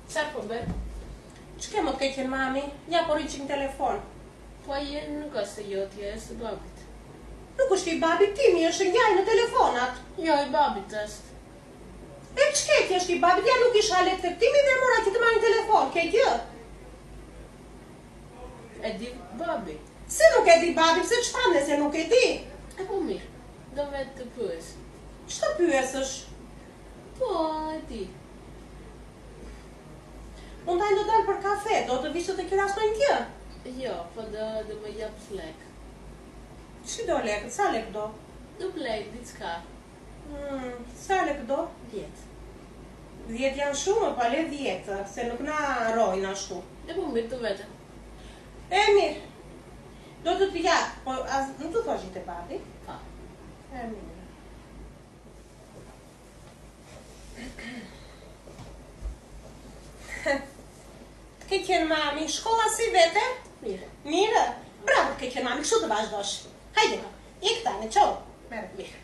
Çfarë po bën? Ç'ke më të keqen mami? Ja po rriqim telefon. Po ai nuk është se jotja, është e babit. Nuk është i babit timi, është njaj në telefonat. Jo, i babit është. E ç'keti është i babit? Ja nuk isha let të timi dhe mora që të marrë në telefon, ke gjë? E di babi. Se nuk e di babit, se çfarë se nuk e di? E po mirë, do vetë të pyes. Ç'të pyesësh? Po, e di. Unë tajnë do dalë për kafe, do të vishë të kjera s'ma një gjë? Jo, po do më jap lek. Që do lekë? Sa lekë do? Do lek, diçka. Sa lekë do? 10. 10 janë shumë, pa le 10, se nuk na rojnë ashtu. E po mirë të vete. E mirë, do të të ja, po nuk të thua gjithë e babi? Pa. E mirë. Të ke qenë mami, shkolla si vete? Mirë. Mirë? Bravo të ke qenë mami, kështu të vazhdosh. Hajde, ik tani, qo. Merë. Mirë.